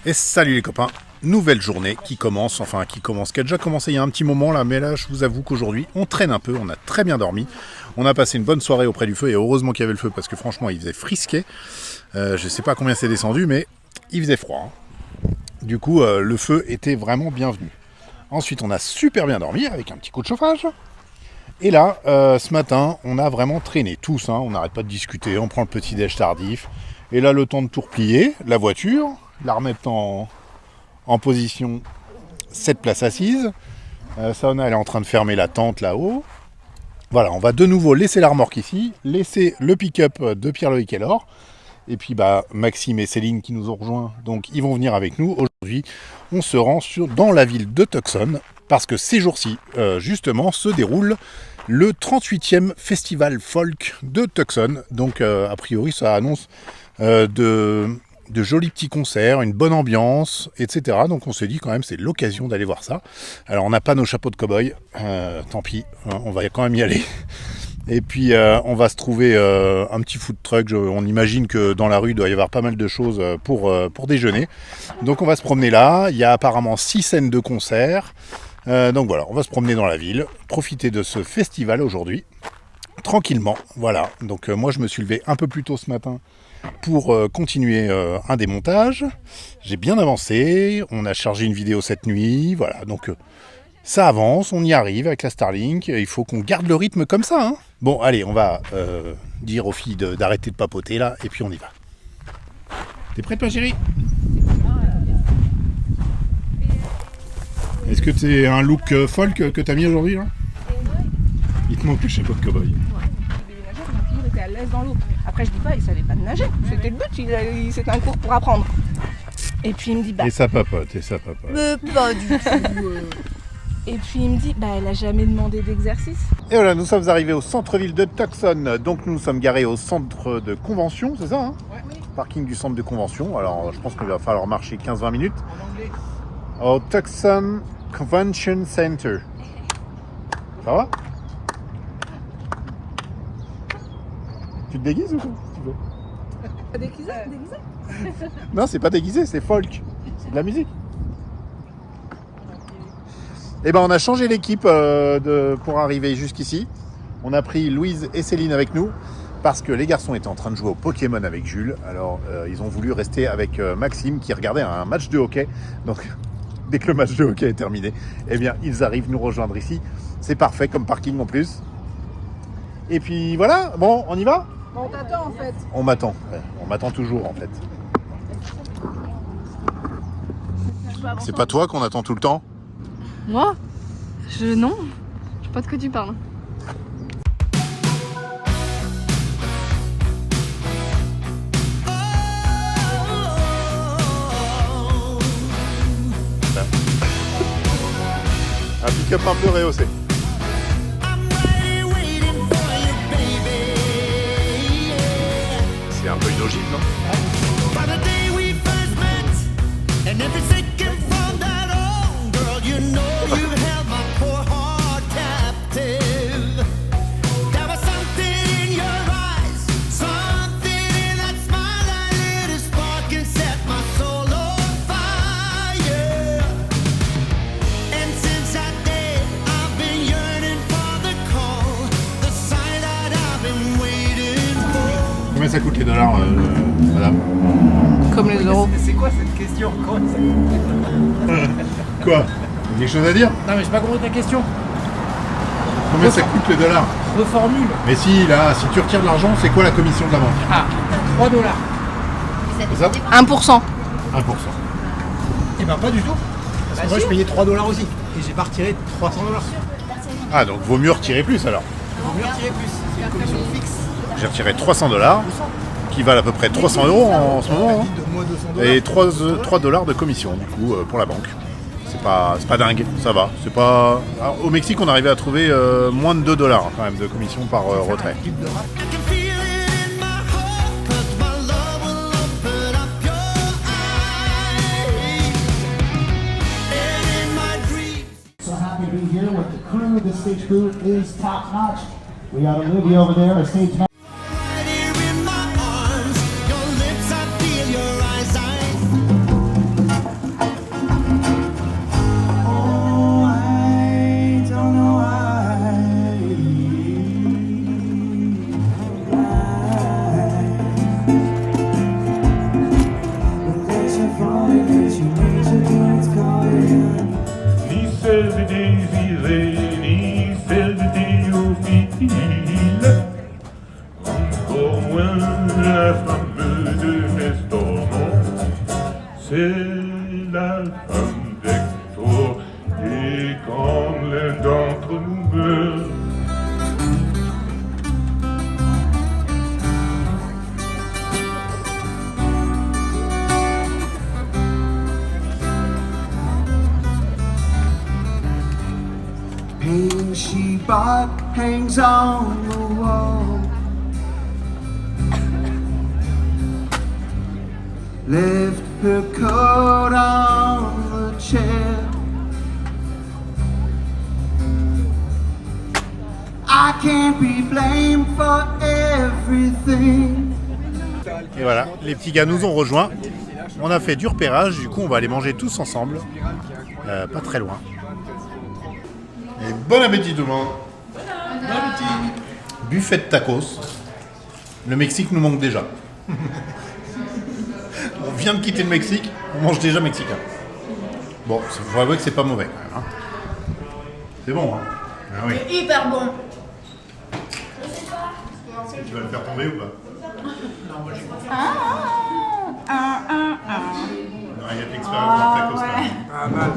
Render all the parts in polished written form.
Et salut les copains, nouvelle journée qui commence, qui a déjà commencé il y a un petit moment là, mais là je vous avoue qu'aujourd'hui on traîne un peu, on a très bien dormi, on a passé une bonne soirée auprès du feu et heureusement qu'il y avait le feu parce que franchement il faisait frisquer, je sais pas combien c'est descendu mais il faisait froid, hein. Du coup le feu était vraiment bienvenu. Ensuite on a super bien dormi avec un petit coup de chauffage. Et là, ce matin, on a vraiment traîné tous, hein, on n'arrête pas de discuter, on prend le petit déj tardif. Et là, le temps de tout replier, la voiture, la remettre en position 7 places assises. Saona, elle est en train de fermer la tente là-haut. Voilà, on va de nouveau laisser la remorque ici, laisser le pick-up de Pierre-Loïc et Laure. Et puis Maxime et Céline qui nous ont rejoints, donc ils vont venir avec nous. Aujourd'hui, on se rend dans la ville de Tucson, parce que ces jours-ci, justement, se déroule le 38e festival folk de Tucson. Donc, a priori, ça annonce de jolis petits concerts, une bonne ambiance, etc. Donc, on s'est dit quand même, c'est l'occasion d'aller voir ça. Alors, on n'a pas nos chapeaux de cow-boy, tant pis, hein, on va quand même y aller. Et puis, on va se trouver un petit food truck. On imagine que dans la rue, il doit y avoir pas mal de choses pour déjeuner. Donc, on va se promener là. Il y a apparemment 6 scènes de concert. Donc voilà, on va se promener dans la ville, profiter de ce festival aujourd'hui, tranquillement, voilà. Donc moi je me suis levé un peu plus tôt ce matin pour continuer un démontage. J'ai bien avancé, on a chargé une vidéo cette nuit, voilà. Donc ça avance, on y arrive avec la Starlink, il faut qu'on garde le rythme comme ça, hein. Bon allez, on va dire aux filles d'arrêter de papoter là, et puis on y va. T'es prête ma chérie ? Est-ce que c'est un look folk que t'as mis aujourd'hui là ? Il te manque le chapeau de cow-boy. Ouais. Il était à l'aise dans l'eau. Après je dis pas, il savait pas de nager. C'était le but, c'était un cours pour apprendre. Et puis il me dit Et ça papote. pas du tout. Et puis il me dit elle a jamais demandé d'exercice. Et voilà, nous sommes arrivés au centre-ville de Tucson. Donc nous sommes garés au centre de convention, c'est ça hein ? Ouais. Oui. Parking du centre de convention. Alors je pense qu'il va falloir marcher 15-20 minutes. Au Tucson Convention Center. Ça va ? Tu te déguises ou quoi si tu veux ? Déguisé. Non, c'est pas déguisé, c'est folk. C'est de la musique. Eh ben, on a changé l'équipe pour arriver jusqu'ici. On a pris Louise et Céline avec nous parce que les garçons étaient en train de jouer au Pokémon avec Jules. Alors, ils ont voulu rester avec Maxime qui regardait un match de hockey. Donc, dès que le match de hockey est terminé, eh bien, ils arrivent nous rejoindre ici. C'est parfait comme parking en plus. Et puis voilà, bon, on y va ? On t'attend en fait. On m'attend. Ouais, on m'attend toujours en fait. C'est pas toi qu'on attend tout le temps ? Moi ? Non. Je sais pas de quoi tu parles. Un pick-up un peu rehaussé. C'est un peu une ogive, non ? Combien ça coûte les dollars, madame ? Comme les euros. C'est quoi cette question ? Quoi ? Quelque chose à dire ? Non mais j'ai pas compris ta question. Combien ça coûte les dollars ? Reformule. Mais si, là, si tu retires de l'argent, c'est quoi la commission de la banque ? Ah, $3. C'est ça ? 1%. 1%. Eh ben pas du tout. Parce que moi je payais $3 aussi. Et j'ai pas retiré $300. Ah, donc vaut mieux retirer plus alors. Vaut mieux retirer plus. C'est une commission fixe. J'ai retiré $300, qui valent à peu près 300 € en ce moment. Hein. De moins $200. Et $3 de commission, du coup, pour la banque. C'est pas dingue, ça va. C'est pas... Alors, au Mexique, on arrivait à trouver moins de $2 quand même de commission par retrait. So happy to be here with the crew. The stage crew is top notch. We got Olivia over there, our stage manager. désiré ni celle de Théophile, encore moins la femme de Nestor, non, c'est la femme d'Hector, et quand l'un d'entre nous meurt, painting she bought hangs on the wall. Left her coat on the chair. I can't be blamed for everything. Et voilà, les petits gars nous ont rejoints. On a fait du repérage, du coup on va aller manger tous ensemble. Pas très loin. Et bon appétit tout le monde. Bon appétit. Buffet de tacos. Le Mexique nous manque déjà. On vient de quitter le Mexique, on mange déjà mexicain. Bon, il faut avouer que c'est pas mauvais quand même. Hein. C'est bon, hein. Ah, oui. C'est hyper bon. Tu vas le faire tomber ou pas? Non, il y a de l'expérience dans le tacos là. Ah, mal.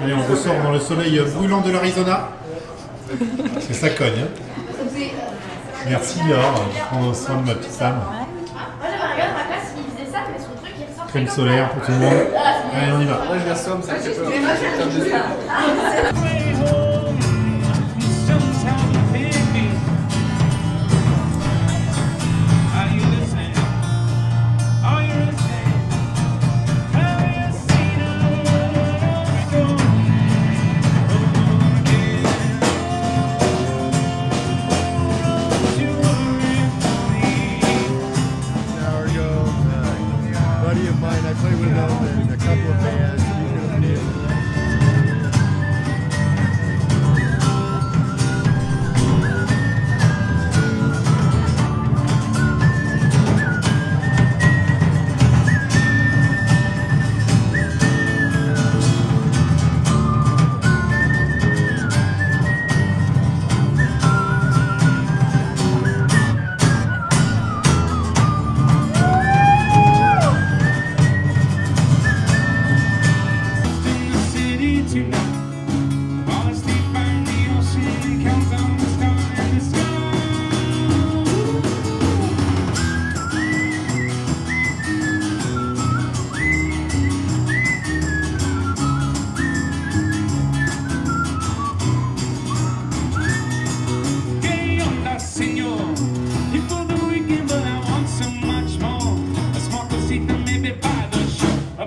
Allez, on ressort dans le soleil brûlant de l'Arizona. Parce que ça cogne. Hein. Merci Laure, je prends soin de ma petite femme. Moi j'avais un gars dans ma classe qui faisait ça, mais son truc il ressort. Crème solaire pour tout le monde. Allez, on y va. Moi je l'assomme, ça me fait peur.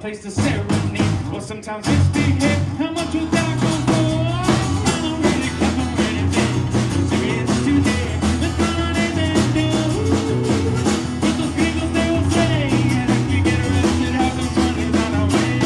Place to serenade, or sometimes it's big head. How much will that go for? I don't really cover anything. Serious today, it's not an end. With those people they will say, and if we get arrested, how come Sundays on our way?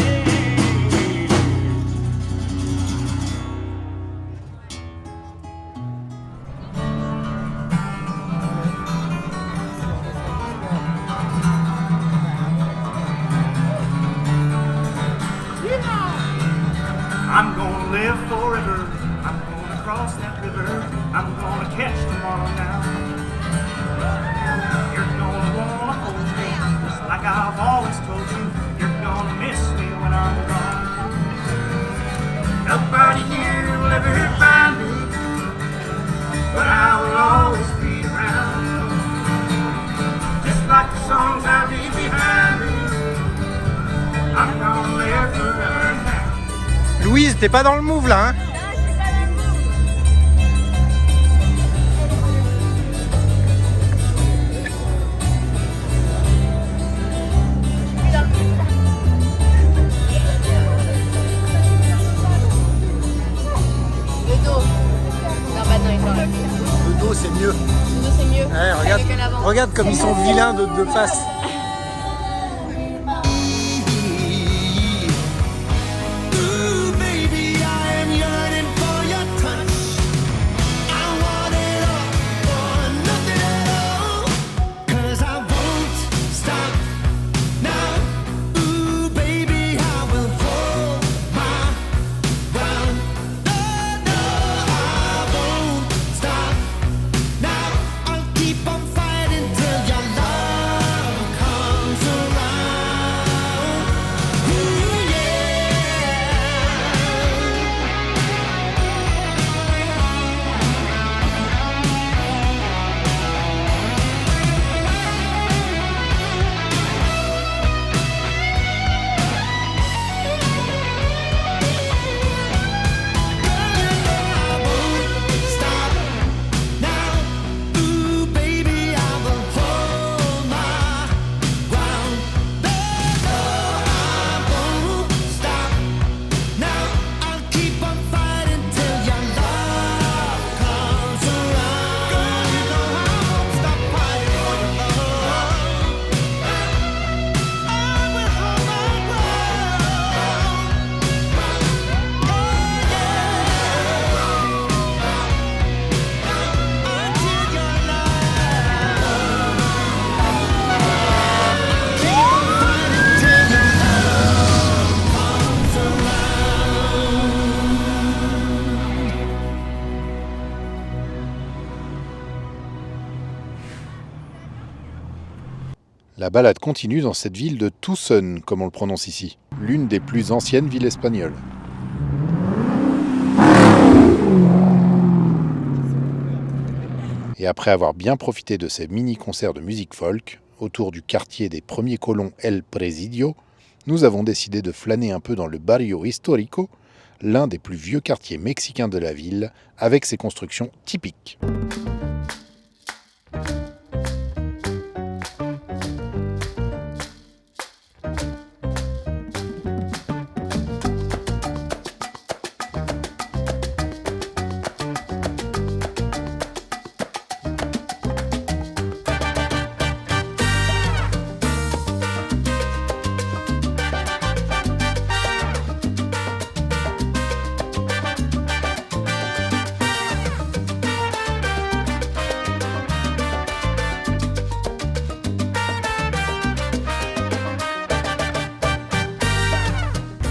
I'm gonna live forever. I'm gonna cross that river. I'm gonna catch tomorrow now. You're gonna wanna hold me like I've always told you. You're gonna miss me when I'm gone. Nobody here will ever find me, but I will always be around. Just like the songs I leave behind me, I'm gonna live forever now. Louise, t'es pas dans le move là, hein? Le dos. Non, bah non, il faut arrêter. Le dos, c'est mieux. Le dos, c'est mieux. Ouais, regarde, Que l'avant. regarde comme ils sont vilains de face. La balade continue dans cette ville de Tucson, comme on le prononce ici, l'une des plus anciennes villes espagnoles. Et après avoir bien profité de ces mini-concerts de musique folk, autour du quartier des premiers colons El Presidio, nous avons décidé de flâner un peu dans le Barrio Histórico, l'un des plus vieux quartiers mexicains de la ville, avec ses constructions typiques.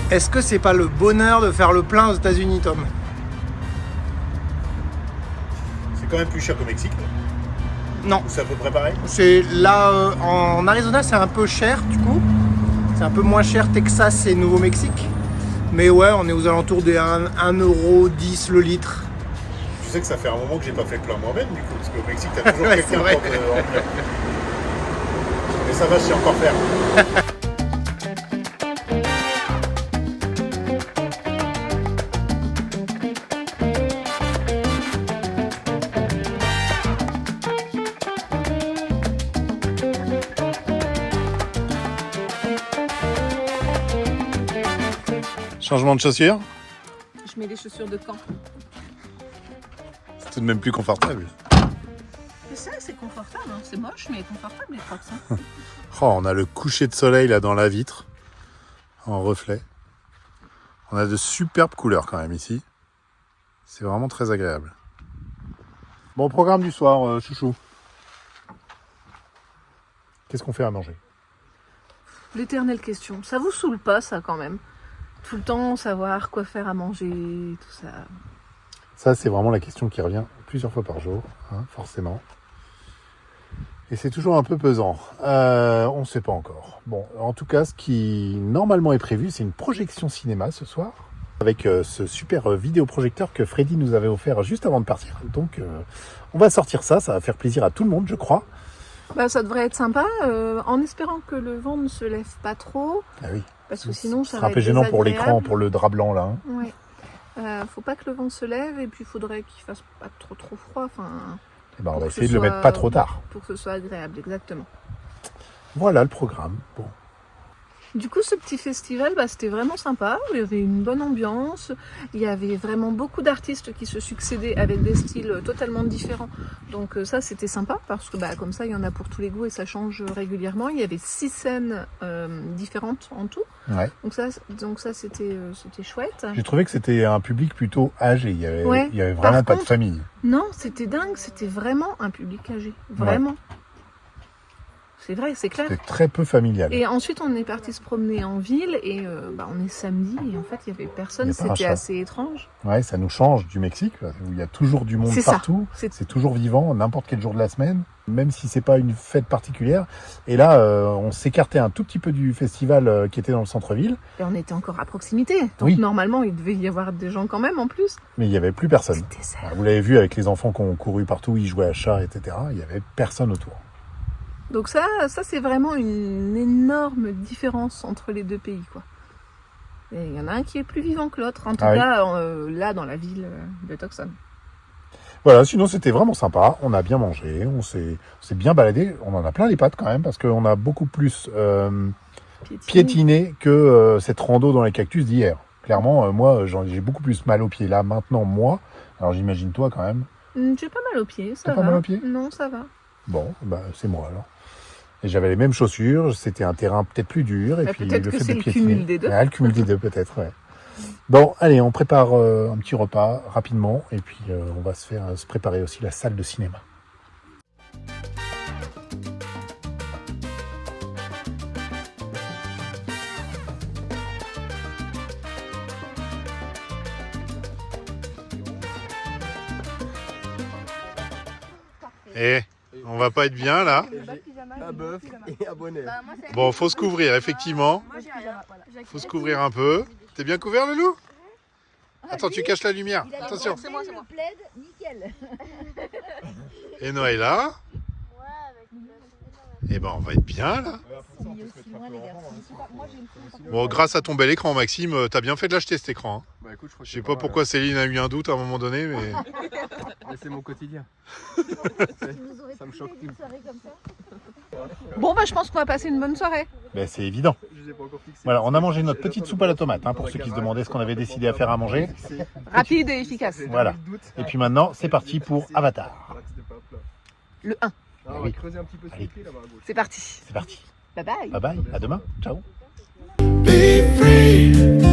Est-ce que c'est pas le bonheur de faire le plein aux États-Unis, Tom? C'est quand même plus cher qu'au Mexique, Non. c'est à peu près pareil. C'est là, en Arizona, c'est un peu cher du coup. C'est un peu moins cher Texas et Nouveau-Mexique. Mais ouais, on est aux alentours des 1,10€ le litre. Tu sais que ça fait un moment que j'ai pas fait le plein moi-même, du coup, parce qu'au Mexique, t'as toujours Ouais, quelqu'un c'est vrai. pour te remplir. Mais ça va, je sais encore faire. Changement de chaussures, Je mets les chaussures de camp. c'est tout de même plus confortable. C'est ça, c'est confortable. Hein. C'est moche, mais confortable les Crocs. Hein. Oh, on a le coucher de soleil là dans la vitre, en reflet. On a de superbes couleurs quand même ici. C'est vraiment très agréable. Bon, programme du soir, chouchou. Qu'est-ce qu'on fait à manger? L'éternelle question. Ça vous saoule pas, ça, quand même? Tout le temps, savoir quoi faire à manger, tout ça. Ça, c'est vraiment la question qui revient plusieurs fois par jour, hein, forcément. Et c'est toujours un peu pesant. On ne sait pas encore. Bon, en tout cas, ce qui normalement est prévu, c'est une projection cinéma ce soir, avec ce super vidéoprojecteur que Freddy nous avait offert juste avant de partir. Donc, on va sortir ça va faire plaisir à tout le monde, je crois. Bah, ça devrait être sympa, en espérant que le vent ne se lève pas trop, Ah oui. parce que sinon ça Ce va sera un être peu gênant pour l'écran, désagréable. pour le drap blanc là. Hein. Ouais. Faut pas que le vent se lève, et puis il faudrait qu'il fasse pas trop froid, enfin, Et ben, on Pour va que ce essayer de le soit- mettre pas trop tard. pour que ce soit agréable, exactement. Voilà le programme. Bon. Du coup, ce petit festival, bah, c'était vraiment sympa. Il y avait une bonne ambiance. Il y avait vraiment beaucoup d'artistes qui se succédaient avec des styles totalement différents. Donc ça, c'était sympa parce que bah, comme ça, il y en a pour tous les goûts et ça change régulièrement. Il y avait 6 scènes différentes en tout. Ouais. Donc ça c'était chouette. J'ai trouvé que c'était un public plutôt âgé. Il y avait, Ouais. il y avait vraiment Par pas de contre- famille. Non, c'était dingue. C'était vraiment un public âgé. Vraiment. C'est vrai, c'est clair. C'était très peu familial. Et ensuite, on est parti se promener en ville et bah, on est samedi et en fait, il y avait personne. Il y a pas un C'était chat. assez étrange. Ouais, ça nous change du Mexique, où il y a toujours du monde C'est ça. partout. C'est- C'est toujours vivant, n'importe quel jour de la semaine, même si c'est pas une fête particulière. Et là, on s'écartait un tout petit peu du festival qui était dans le centre-ville, Et on était encore à proximité. Donc Oui. normalement, il devait y avoir des gens quand même en plus. mais il y avait plus personne. C'était ça. Vous l'avez vu avec les enfants qui ont couru partout, ils jouaient à chat, etc. Il y avait personne autour. Donc ça c'est vraiment une énorme différence entre les deux pays, quoi. Et il y en a un qui est plus vivant que l'autre. En tout Ah oui. cas, là, dans la ville de Tucson. Voilà, sinon c'était vraiment sympa. On a bien mangé, on s'est bien baladé. On en a plein les pattes quand même, parce qu'on a beaucoup plus piétiné que cette rando dans les cactus d'hier. Clairement, moi, j'ai beaucoup plus mal aux pieds là maintenant, moi. Alors j'imagine toi quand même. J'ai pas mal aux pieds, ça T'as va. pas mal aux pieds Non, ça va. Bon, bah c'est moi alors. Et j'avais les mêmes chaussures, c'était un terrain peut-être plus dur. Et Bah, puis peut-être le que fait c'est de le piétiner. cumul des deux. Ah, le cumul des deux peut-être, ouais. Bon, allez, on prépare un petit repas rapidement. Et puis on va se préparer aussi la salle de cinéma. Eh, on va pas être bien là. Le bas pyjama à bœuf et à bonnet. Bah, moi, c'est Bon, faut se couvrir, effectivement. Moi, j'ai rien. Faut se couvrir un peu. T'es bien couvert, le loup? Attends, tu caches la lumière. Attention. C'est moi, c'est moi. plaid, nickel. Et Noëlla? Eh ben, on va être bien, là. Bon, grâce à ton bel écran, Maxime, t'as bien fait de l'acheter, cet écran. Hein. Bah écoute, je crois que Je sais pas pourquoi Céline a eu un doute à un moment donné, mais... c'est mon quotidien. Ça me choque plus. Bon, bah, je pense qu'on va passer une bonne soirée. Ben, c'est évident. Je les ai pas encore fixés. Voilà, on a mangé notre petite soupe à la tomate, hein, pour ceux qui se demandaient ce qu'on avait décidé à faire à manger. Rapide et efficace. Voilà. Et puis maintenant, c'est parti pour Avatar. Le 1. Ah, on va creuser un petit peu sur les pieds là-bas à gauche. C'est parti. C'est parti. Bye bye. Bye bye, à demain. Ciao. Be free.